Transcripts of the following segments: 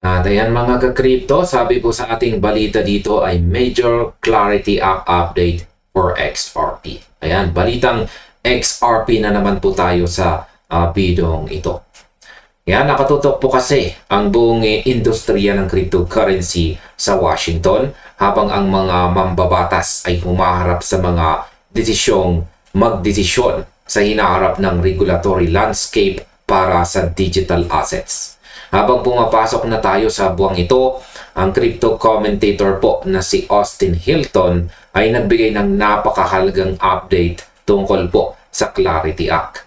At ayan mga ka-crypto, sabi po sa ating balita dito ay Major Clarity Act update for XRP. Ayan, balitang XRP na naman po tayo sa bidong ito. Yan, nakatutok po kasi ang buong industriya ng cryptocurrency sa Washington habang ang mga mambabatas ay humaharap sa mga magdesisyon sa hinaharap ng regulatory landscape para sa digital assets. Habang pumapasok na tayo sa buwang ito, ang crypto commentator po na si Austin Hilton ay nagbigay ng napakahalagang update tungkol po sa Clarity Act.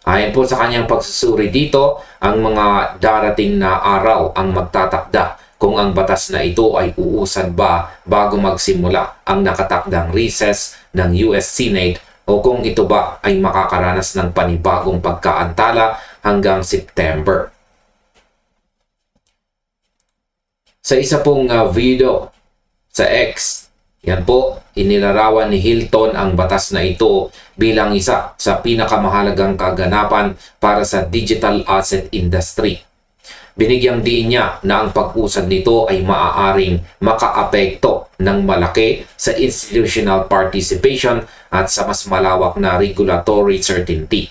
Ayon po sa kanyang pagsusuri dito, ang mga darating na araw ang magtatakda kung ang batas na ito ay uusad ba bago magsimula ang nakatakdang recess ng US Senate o kung ito ba ay makakaranas ng panibagong pagkaantala hanggang September. Sa isa pong video sa X, yan po, inilarawan ni Hilton ang batas na ito bilang isa sa pinakamahalagang kaganapan para sa digital asset industry. Binigyang diin niya na ang pag-usad nito ay maaaring makaapekto ng malaki sa institutional participation at sa mas malawak na regulatory certainty.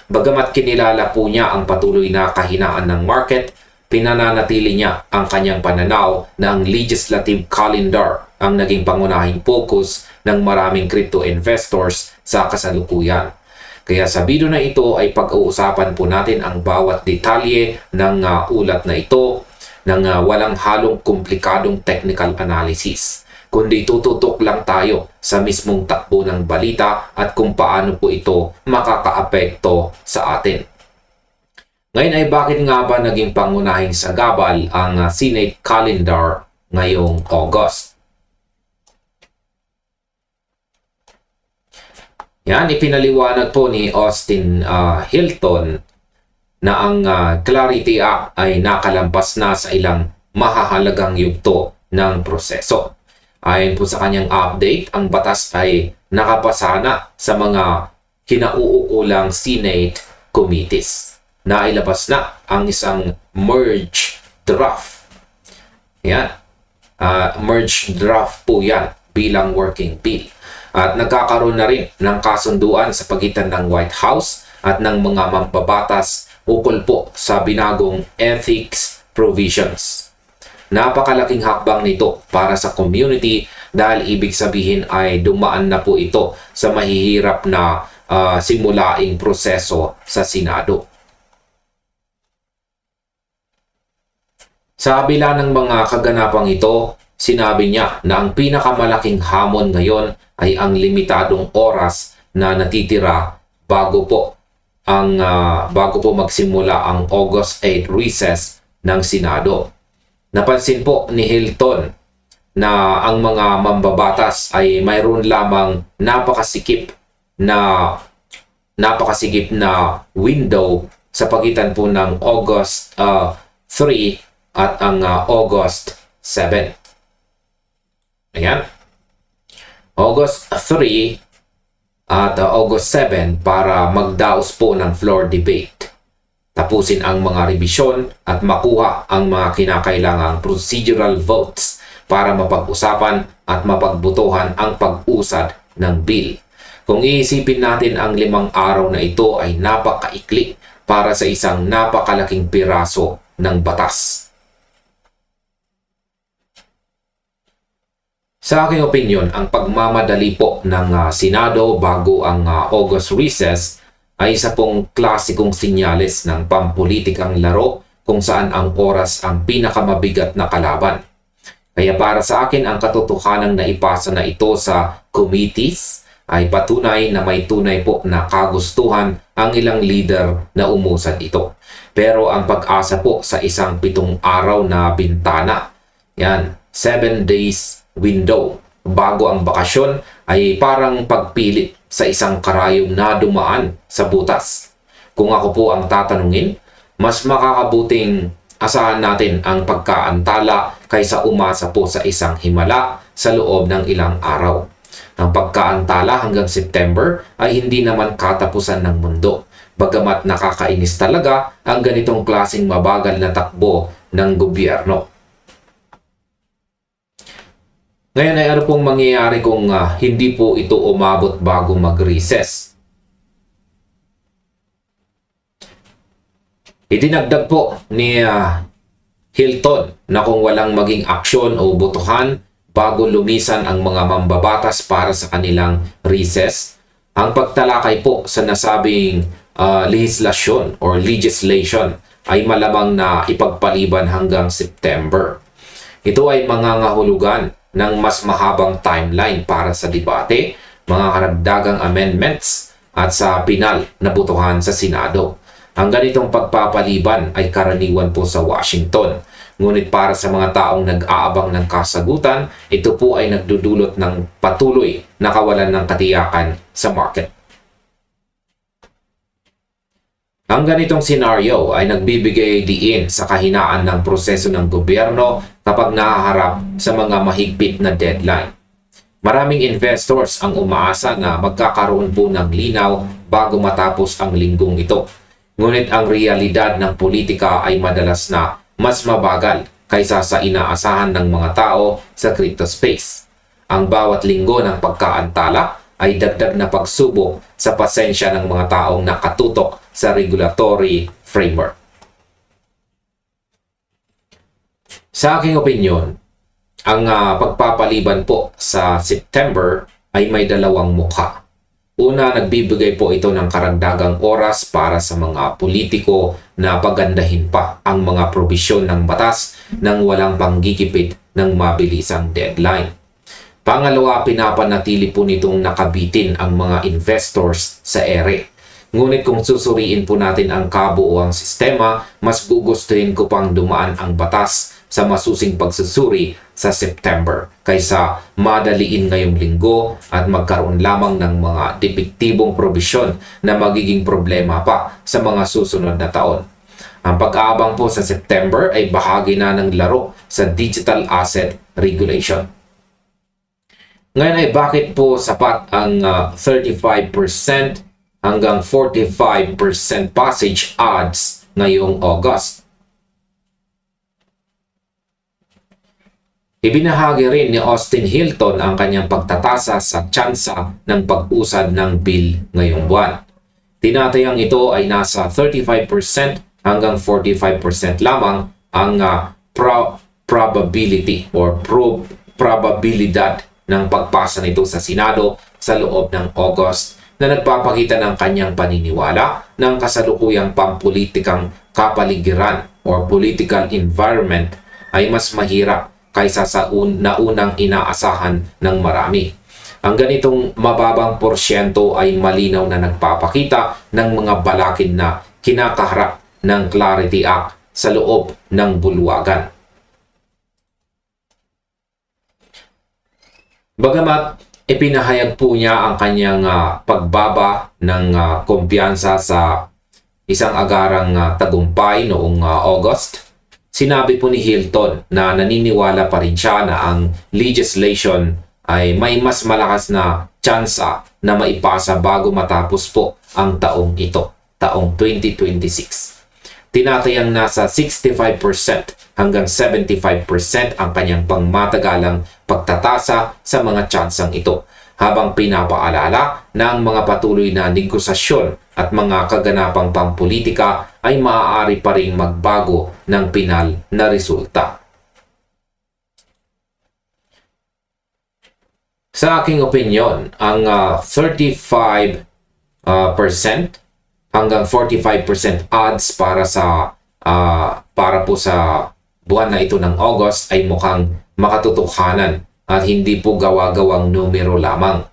Bagamat kinilala po niya ang patuloy na kahinaan ng market, pinananatili niya ang kanyang pananaw na ang legislative calendar ang naging pangunahing focus ng maraming crypto investors sa kasalukuyan. Kaya sa video na ito ay pag-uusapan po natin ang bawat detalye ng ulat na ito ng walang halong komplikadong technical analysis, kundi tututok lang tayo sa mismong takbo ng balita at kung paano po ito makakaapekto sa atin. Ngayon ay bakit nga ba naging pangunahing sagabal ang Senate calendar ngayong August? Yan, ipinaliwanag po ni Austin Hilton na ang Clarity Act ay nakalampas na sa ilang mahahalagang yugto ng proseso. Ayon po sa kanyang update, ang batas ay nakapasana sa mga kinauukulang Senate committees. Nailabas na ang isang merge draft. Yan. Merge draft po yan bilang working bill. At nagkakaroon na rin ng kasunduan sa pagitan ng White House at ng mga mambabatas ukol po sa binagong ethics provisions. Napakalaking hakbang nito para sa community dahil ibig sabihin ay dumaan na po ito sa mahihirap na simulaing proseso sa Senado. Sa kabila ng mga kaganapang ito, sinabi niya na ang pinakamalaking hamon ngayon ay ang limitadong oras na natitira bago po magsimula ang August 8 recess ng Senado. Napansin po ni Hilton na ang mga mambabatas ay mayroon lamang napakasikip na window sa pagitan po ng August 3 at ang August 7. Ayan. August 3 at August 7 para magdaos po ng floor debate. Tapusin ang mga revisyon at makuha ang mga kinakailangang procedural votes para mapag-usapan at mapagbutuhan ang pag-usad ng bill. Kung iisipin natin ang 5 araw na ito ay napakaikli para sa isang napakalaking piraso ng batas. Sa aking opinion, ang pagmamadali po ng Senado bago ang August recess ay isa pong klasikong sinyales ng pampulitikang laro kung saan ang oras ang pinakamabigat na kalaban. Kaya para sa akin, ang katotohanan na ipasa na ito sa committees ay patunay na may tunay po na kagustuhan ang ilang leader na umusad ito. Pero ang pag-asa po sa isang 7 araw na bintana, yan, 7 days window bago ang bakasyon ay parang pagpilit sa isang karayom na dumaan sa butas. Kung ako po ang tatanungin, mas makakabuting asahan natin ang pagkaantala kaysa umasa po sa isang himala sa loob ng ilang araw. Ang pagkaantala hanggang September ay hindi naman katapusan ng mundo. Bagamat nakakainis talaga ang ganitong klaseng mabagal na takbo ng gobyerno. Ngayon ay ano pong mangyayari kung hindi po ito umabot bago mag-recess? Idinagdag po ni Hilton na kung walang maging aksyon o botohan bago lumisan ang mga mambabatas para sa kanilang recess, ang pagtalakay po sa nasabing legislation or legislation ay malamang na ipagpaliban hanggang September. Ito ay mangangahulugan ng mas mahabang timeline para sa debate, mga karagdagang amendments at sa pinal na botohan sa Senado. Ang ganitong pagpapaliban ay karaniwan po sa Washington. Ngunit para sa mga taong nag-aabang ng kasagutan, ito po ay nagdudulot ng patuloy na kawalan ng katiyakan sa market. Ang ganitong senaryo ay nagbibigay diin sa kahinaan ng proseso ng gobyerno kapag nahaharap sa mga mahigpit na deadline. Maraming investors ang umaasa na magkakaroon po ng linaw bago matapos ang linggong ito. Ngunit ang realidad ng politika ay madalas na mas mabagal kaysa sa inaasahan ng mga tao sa crypto space. Ang bawat linggo ng pagkaantala ay dagdag na pagsubok sa pasensya ng mga taong nakatutok sa regulatory framework. Sa aking opinyon, ang pagpapaliban po sa September ay may dalawang mukha. Una, nagbibigay po ito ng karagdagang oras para sa mga politiko na pagandahin pa ang mga probisyon ng batas nang walang panggigipit ng mabilisang deadline. Pangalawa, pinapanatili po nitong nakabitin ang mga investors sa ere. Ngunit kung susuriin po natin ang kabuuang sistema, mas gugustuhin ko pang dumaan ang batas sa masusing pagsusuri sa September kaysa madaliin ngayong linggo at magkaroon lamang ng mga depektibong probisyon na magiging problema pa sa mga susunod na taon. Ang pag-aabang po sa September ay bahagi na ng laro sa digital asset regulation. Ngayon ay bakit po sapat ang 35% hanggang 45% passage odds ngayong August? Ibinahagi rin ni Austin Hilton ang kanyang pagtatasa sa tsansa ng pag-usad ng bill ngayong buwan. Tinatayang ito ay nasa 35% hanggang 45% lamang ang probability or probabilidad ng pagpasa nito sa Senado sa loob ng August na nagpapakita ng kanyang paniniwala ng kasalukuyang pampulitikang kapaligiran or political environment ay mas mahirap kaysa sa naunang inaasahan ng marami. Ang ganitong mababang porsyento ay malinaw na nagpapakita ng mga balakin na kinakaharap ng Clarity Act sa loob ng bulwagan. Bagamat ipinahayag po niya ang kanyang pagbaba ng kumpiyansa sa isang agarang tagumpay noong August, sinabi po ni Hilton na naniniwala pa rin siya na ang legislation ay may mas malakas na tsansa na maipasa bago matapos po ang taong ito, taong 2026. Tinatayang nasa 65% hanggang 75% ang kanyang pangmatagalang pagtatasa sa mga tsansang ito, habang pinapaalala na ang mga patuloy na negosasyon at mga kaganapang pampolitika ay maaari pa rin magbago ng pinal na resulta. Sa aking opinyon, ang 35% hanggang 45% odds para po sa buwan na ito ng August ay mukhang makatotohanan at hindi po gawa-gawang numero lamang.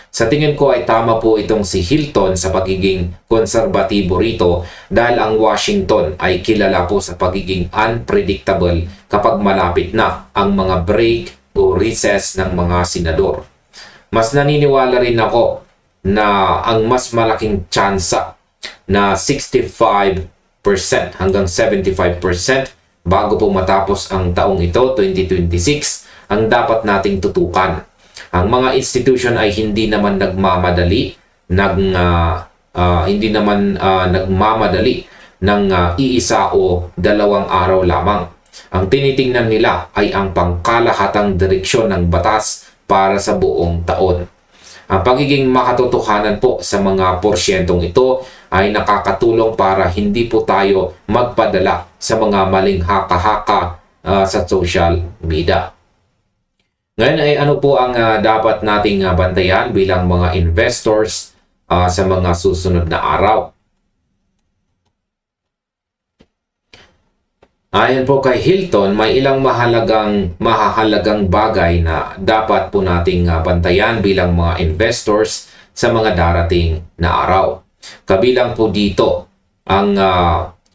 Sa tingin ko ay tama po itong si Hilton sa pagiging konserbatibo rito dahil ang Washington ay kilala po sa pagiging unpredictable kapag malapit na ang mga break o recess ng mga senador. Mas naniniwala rin ako na ang mas malaking tsansa na 65% hanggang 75% bago po matapos ang taong ito, 2026, ang dapat nating tutukan. Ang mga institution ay hindi naman nagmamadali ng iisa o dalawang araw lamang. Ang tinitingnan nila ay ang pangkalahatang direksyon ng batas para sa buong taon. Ang pagiging makatotohanan po sa mga porsyentong ito ay nakakatulong para hindi po tayo magpadala sa mga maling haka-haka sa social media. Ngayon ay ano po ang dapat nating bantayan bilang mga investors sa mga susunod na araw? Ayon po kay Hilton, may ilang mahahalagang bagay na dapat po nating bantayan bilang mga investors sa mga darating na araw. Kabilang po dito ang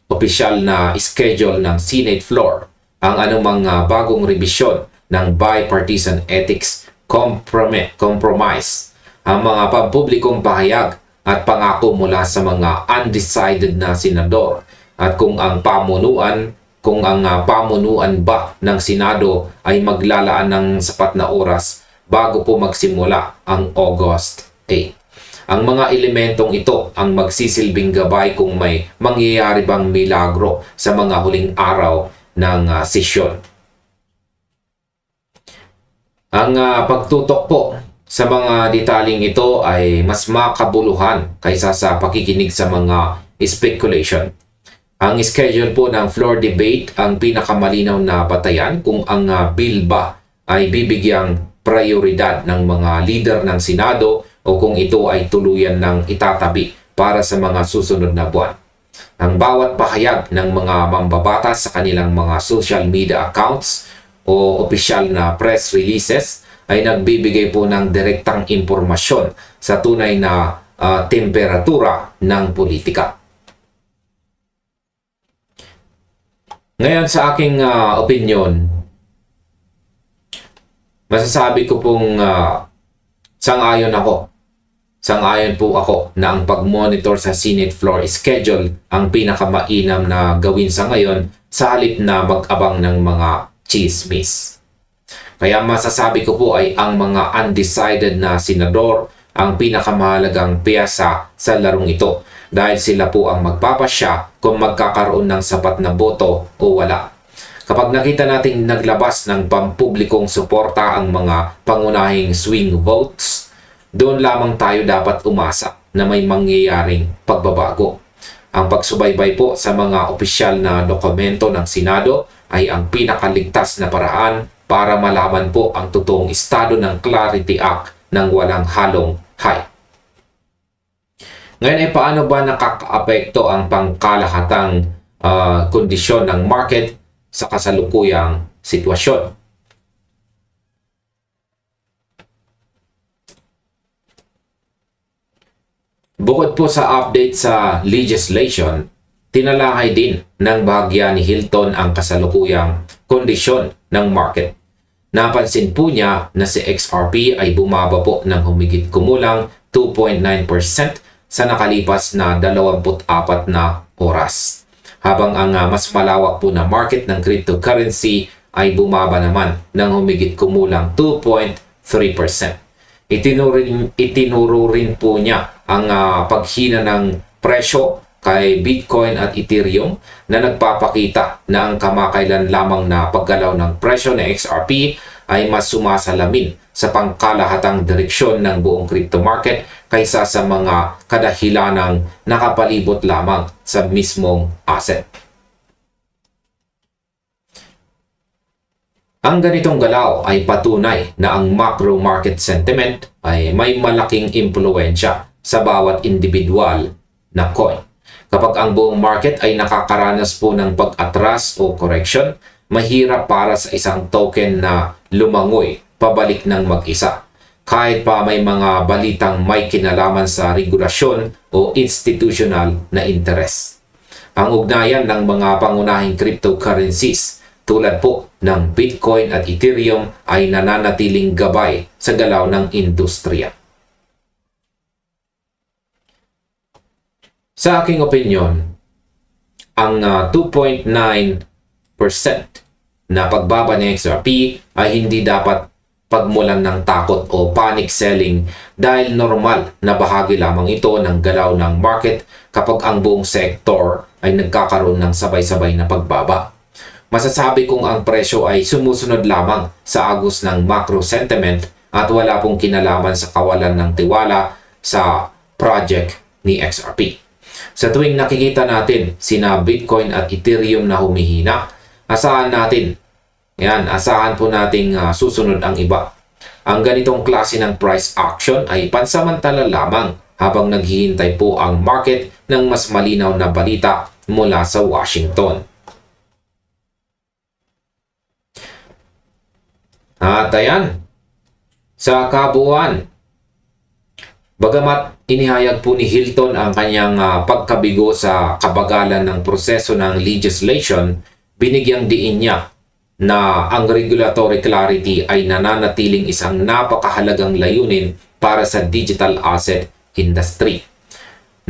opisyal na schedule ng Senate floor, ang anumang bagong revisyon ng bipartisan ethics compromise, ang mga pampublikong pahayag at pangako mula sa mga undecided na senador, at kung ang pamunuan ba ng Senado ay maglalaan ng sapat na oras bago po magsimula ang August 8. Ang mga elementong ito ang magsisilbing gabay kung may mangyayari bang milagro sa mga huling araw ng sesyon. Ang pagtutok po sa mga detaling ito ay mas makabuluhan kaysa sa pakikinig sa mga speculation. Ang schedule po ng floor debate ang pinakamalinaw na batayan kung ang bill ba ay bibigyang prioridad ng mga leader ng Senado o kung ito ay tuluyan ng itatabi para sa mga susunod na buwan. Ang bawat pahayag ng mga mambabatas sa kanilang mga social media accounts o opisyal na press releases ay nagbibigay po ng direktang impormasyon sa tunay na temperatura ng politika. Ngayon sa aking opinion, masasabi ko pong sang-ayon po ako na ang pag-monitor sa Senate floor schedule ang pinakamainam na gawin sa ngayon sa halip na mag-abang ng mga chismis. Kaya masasabi ko po ay ang mga undecided na senador ang pinakamahalagang piyesa sa larong ito dahil sila po ang magpapasya kung magkakaroon ng sapat na boto o wala. Kapag nakita nating naglabas ng pampublikong suporta ang mga pangunahing swing votes, doon lamang tayo dapat umasa na may mangyayaring pagbabago. Ang pagsubaybay po sa mga opisyal na dokumento ng Senado ay ang pinakaligtas na paraan para malaman po ang totoong estado ng Clarity Act ng walang halong hype. Ngayon ay paano ba nakakaapekto ang pangkalahatang kondisyon ng market sa kasalukuyang sitwasyon? Bukod po sa update sa legislation, tinalakay din ng bahagya ni Hilton ang kasalukuyang kondisyon ng market. Napansin po niya na si XRP ay bumaba po ng humigit kumulang 2.9% sa nakalipas na 24 na oras. Habang ang mas malawak po na market ng cryptocurrency ay bumaba naman ng humigit kumulang 2.3%. Itinuro rin po niya ang paghina ng presyo kay Bitcoin at Ethereum na nagpapakita na ang kamakailan lamang na paggalaw ng presyo ng XRP ay mas sumasalamin sa pangkalahatang direksyon ng buong crypto market kaysa sa mga kadahilanang nakapalibot lamang sa mismong asset. Ang ganitong galaw ay patunay na ang macro market sentiment ay may malaking impluwensya sa bawat individual na coin. Kapag ang buong market ay nakakaranas po ng pag-atras o correction, mahirap para sa isang token na lumangoy pabalik ng mag-isa. Kahit pa may mga balitang may kinalaman sa regulasyon o institutional na interes. Ang ugnayan ng mga pangunahing cryptocurrencies tulad po ng Bitcoin at Ethereum ay nananatiling gabay sa galaw ng industriya. Sa aking opinion, ang 2.9% na pagbaba ng XRP ay hindi dapat pagmulan ng takot o panic selling dahil normal na bahagi lamang ito ng galaw ng market kapag ang buong sektor ay nagkakaroon ng sabay-sabay na pagbaba. masasabi kong ang presyo ay sumusunod lamang sa agos ng macro sentiment at wala pong kinalaman sa kawalan ng tiwala sa project ni XRP. Sa tuwing nakikita natin sina Bitcoin at Ethereum na humihina, asahan po nating susunod ang iba. Ang ganitong klase ng price action ay pansamantala lamang habang naghihintay po ang market ng mas malinaw na balita mula sa Washington. At ayan, sa kabuuan, bagamat inihayag po ni Hilton ang kanyang pagkabigo sa kabagalan ng proseso ng legislation, binigyang diin niya na ang regulatory clarity ay nananatiling isang napakahalagang layunin para sa digital asset industry.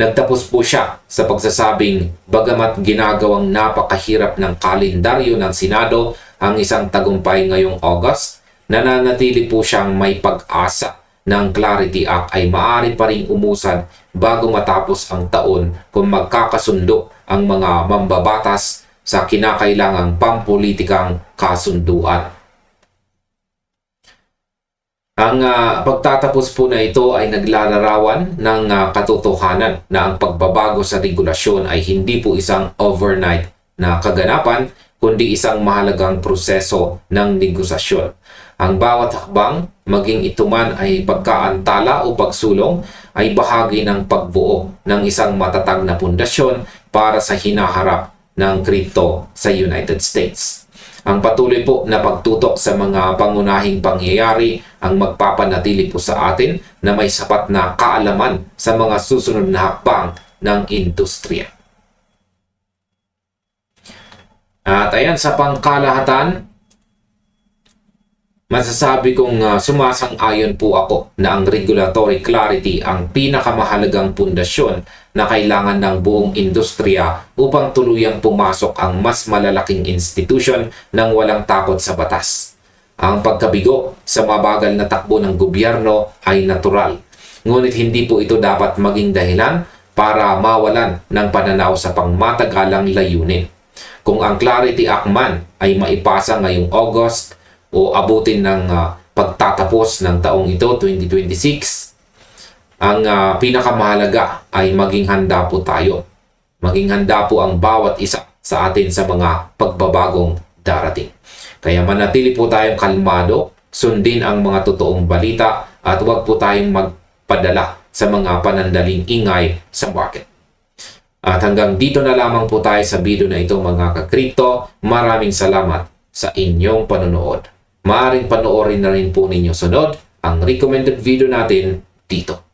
Nagtapos po siya sa pagsasabing bagamat ginagawang napakahirap ng kalendaryo ng Senado ang isang tagumpay ngayong August, nananatili po siyang may pag-asa ng Clarity Act ay maaari pa ring umusad bago matapos ang taon kung magkakasundo ang mga mambabatas sa kinakailangang pampolitikang kasunduan. Ang pagtatapos po na ito ay naglalarawan ng katotohanan na ang pagbabago sa regulasyon ay hindi po isang overnight na kaganapan, kundi isang mahalagang proseso ng negosasyon. Ang bawat hakbang, maging ito man ay pagkaantala o pagsulong, ay bahagi ng pagbuo ng isang matatag na pundasyon para sa hinaharap ng kripto sa United States. Ang patuloy po na pagtutok sa mga pangunahing pangyayari ang magpapanatili po sa atin na may sapat na kaalaman sa mga susunod na hakbang ng industriya. At ayan, sa pangkalahatan, masasabi kong sumasang-ayon po ako na ang regulatory clarity ang pinakamahalagang pundasyon na kailangan ng buong industriya upang tuluyang pumasok ang mas malalaking institution ng walang takot sa batas. Ang pagkabigo sa mabagal na takbo ng gobyerno ay natural, ngunit hindi po ito dapat maging dahilan para mawalan ng pananaw sa pangmatagalang layunin. Kung ang Clarity Act man ay maipasa ngayong August o abutin ng pagtatapos ng taong ito, 2026, ang pinakamahalaga ay maging handa po tayo. Maging handa po ang bawat isa sa atin sa mga pagbabagong darating. Kaya manatili po tayong kalmado, sundin ang mga totoong balita at huwag po tayong magpadala sa mga panandaling ingay sa market. At hanggang dito na lamang po tayo sa video na ito mga ka-crypto. Maraming salamat sa inyong panonood. Maaaring panoorin na rin po ninyo sunod ang recommended video natin dito.